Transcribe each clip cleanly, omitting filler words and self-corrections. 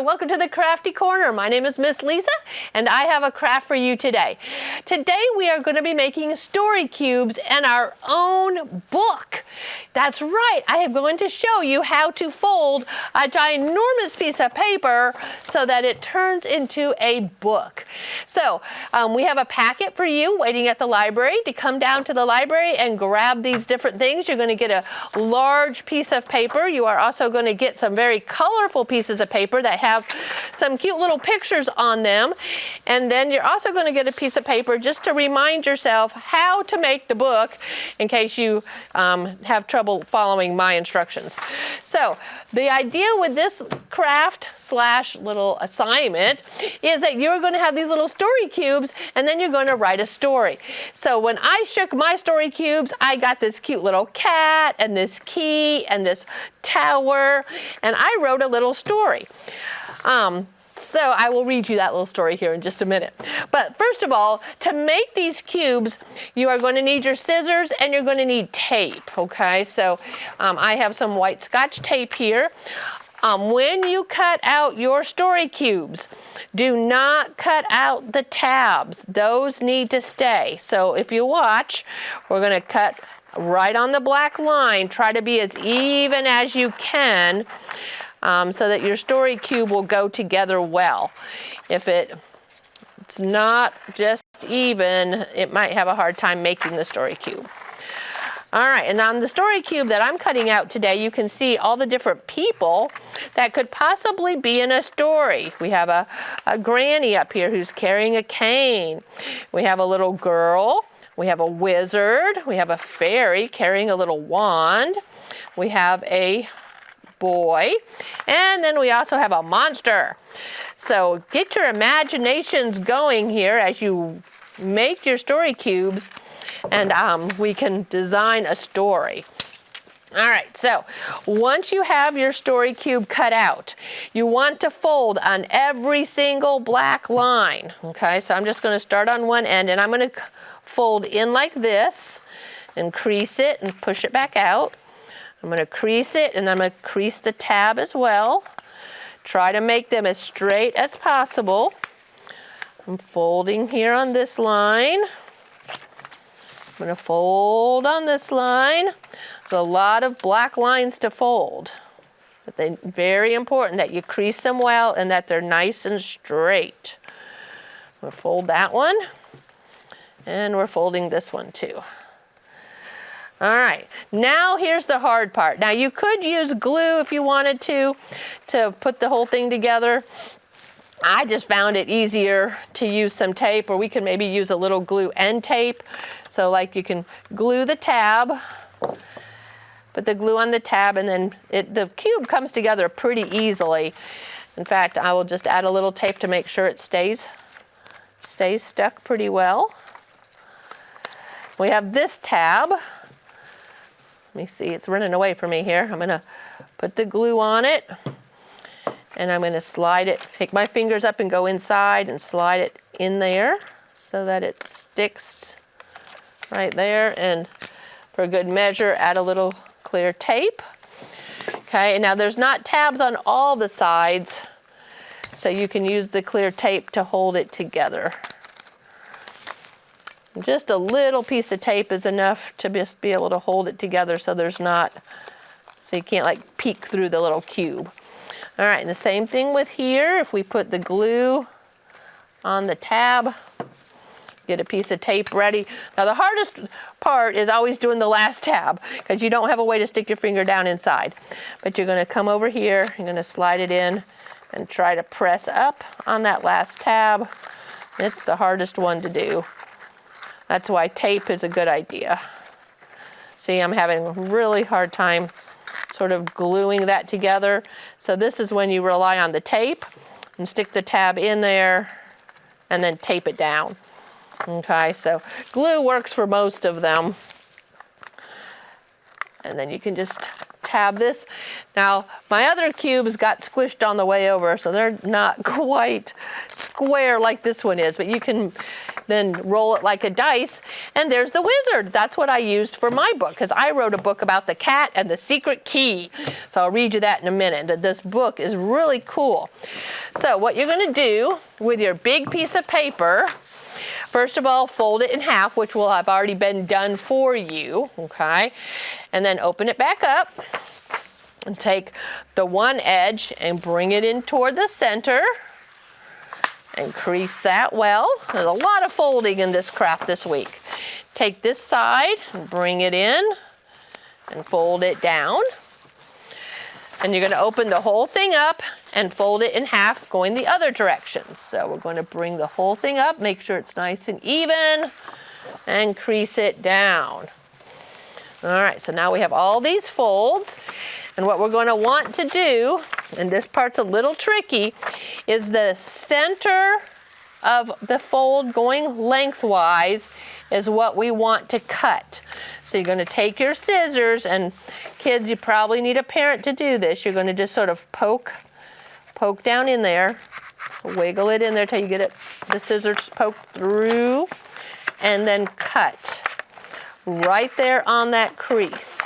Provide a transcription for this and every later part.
and welcome to the Crafty Corner. My name is Miss Lisa, and I have a craft for you today. Today we are going to be making story cubes and our own book. That's right, I am going to show you how to fold a ginormous piece of paper so that it turns into a book. So we have a packet for you waiting at the library to come down to the library and grab these different things. You're going to get a large piece of paper. You are also going to get some very colorful pieces of paper that have some cute little pictures on them. And then you're also going to get a piece of paper just to remind yourself how to make the book in case you have trouble following my instructions. So the idea with this craft slash little assignment is that you're going to have these little story cubes and then you're going to write a story. So when I shook my story cubes, I got this cute little cat and this key and this tower, and I wrote a little story. So I will read you that little story here in just a minute. But first of all, to make these cubes, you are going to need your scissors and you're going to need tape, okay? So I have some white Scotch tape here. When you cut out your story cubes, do not cut out the tabs. Those need to stay. So if you watch, we're going to cut right on the black line. Try to be as even as you can. So that your story cube will go together well. If it's not just even, it might have a hard time making the story cube. All right, and on the story cube that I'm cutting out today, you can see all the different people that could possibly be in a story. We have a granny up here who's carrying a cane. We have a little girl. We have a wizard. We have a fairy carrying a little wand. We have a boy, and then we also have a monster. So get your imaginations going here as you make your story cubes, and we can design a story. All right, so once you have your story cube cut out, you want to fold on every single black line. Okay, so I'm just going to start on one end, and I'm going to fold in like this and crease it and push it back out. I'm going to crease it, and I'm going to crease the tab as well. Try to make them as straight as possible. I'm folding here on this line. I'm going to fold on this line. There's a lot of black lines to fold. But they're very important that you crease them well and that they're nice and straight. I'm going to fold that one. And we're folding this one too. All right, now here's the hard part. Now you could use glue if you wanted to put the whole thing together. I just found it easier to use some tape, or we could maybe use a little glue and tape. So like you can glue the tab, put the glue on the tab, and then the cube comes together pretty easily. In fact, I will just add a little tape to make sure it stays stuck pretty well. We have this tab. Let me see, it's running away from me here. I'm going to put the glue on it, and I'm going to slide it, take my fingers up and go inside and slide it in there so that it sticks right there. And for good measure, add a little clear tape. Okay, and now there's not tabs on all the sides, so you can use the clear tape to hold it together. Just a little piece of tape is enough to just be able to hold it together so you can't like peek through the little cube. All right, and the same thing with here. If we put the glue on the tab, get a piece of tape ready. Now the hardest part is always doing the last tab because you don't have a way to stick your finger down inside. But you're gonna come over here, you're gonna slide it in and try to press up on that last tab. It's the hardest one to do. That's why tape is a good idea. See, I'm having a really hard time sort of gluing that together. So this is when you rely on the tape and stick the tab in there and then tape it down. Okay, so glue works for most of them. And then you can just have this. Now, my other cubes got squished on the way over, so they're not quite square like this one is, but you can then roll it like a dice, and there's the wizard. That's what I used for my book, because I wrote a book about the cat and the secret key. So I'll read you that in a minute. This book is really cool. So what you're going to do with your big piece of paper, first of all, fold it in half, which will have already been done for you, okay? And then open it back up and take the one edge and bring it in toward the center and crease that well. There's a lot of folding in this craft this week. Take this side and bring it in and fold it down. And you're going to open the whole thing up and fold it in half going the other direction. So we're going to bring the whole thing up, make sure it's nice and even, and crease it down. All right, so now we have all these folds. And what we're going to want to do, and this part's a little tricky, is the center of the fold going lengthwise is what we want to cut. So you're going to take your scissors, and kids, you probably need a parent to do this. You're going to just sort of poke down in there, wiggle it in there till you get it, the scissors poked through, and then cut right there on that crease.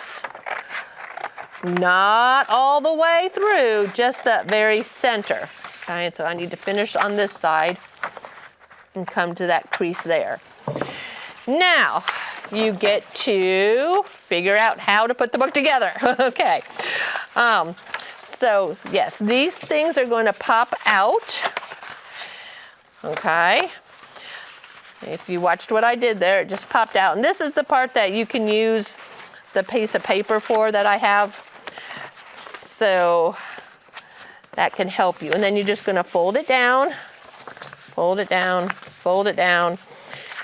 Not all the way through, just that very center. Okay, so I need to finish on this side and come to that crease there. Now, you get to figure out how to put the book together. Okay. So, yes, these things are going to pop out. Okay. If you watched what I did there, it just popped out. And this is the part that you can use the piece of paper for that I have. So that can help you. And then you're just going to fold it down, fold it down, fold it down.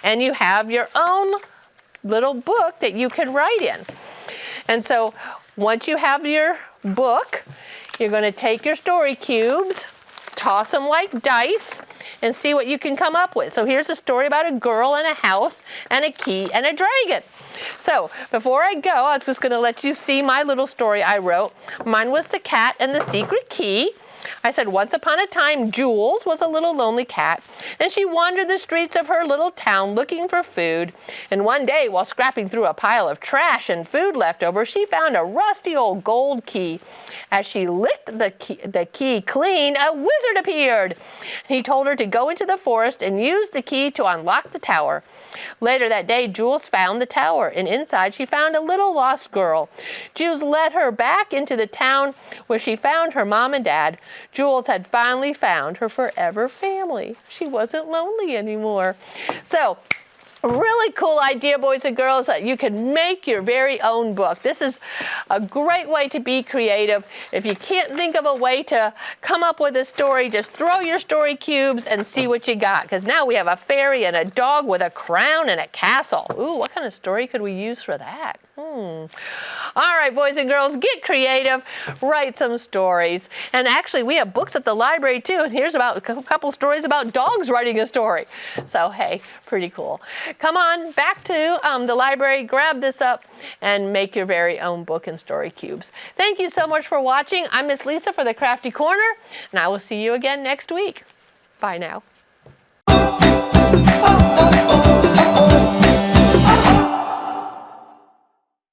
And you have your own little book that you can write in. And so once you have your book, you're going to take your story cubes, toss them like dice, and see what you can come up with. So here's a story about a girl and a house and a key and a dragon. So before I go, I was just going to let you see my little story I wrote. Mine was The Cat and the Secret Key. I said, once upon a time, Jules was a little lonely cat, and she wandered the streets of her little town looking for food. And one day, while scrapping through a pile of trash and food left over, she found a rusty old gold key. As she licked the key clean, a wizard appeared. He told her to go into the forest and use the key to unlock the tower. Later that day, Jules found the tower, and inside she found a little lost girl. Jules led her back into the town where she found her mom and dad. Jules had finally found her forever family. She wasn't lonely anymore. So, a really cool idea, boys and girls, that you can make your very own book. This is a great way to be creative. If you can't think of a way to come up with a story, just throw your story cubes and see what you got. Because now we have a fairy and a dog with a crown and a castle. Ooh, what kind of story could we use for that? All right, boys and girls, get creative, write some stories. And actually, we have books at the library, too. And here's about a couple stories about dogs writing a story. So, hey, pretty cool. Come on back to the library, grab this up, and make your very own book and story cubes. Thank you so much for watching. I'm Miss Lisa for the Crafty Corner, and I will see you again next week. Bye now.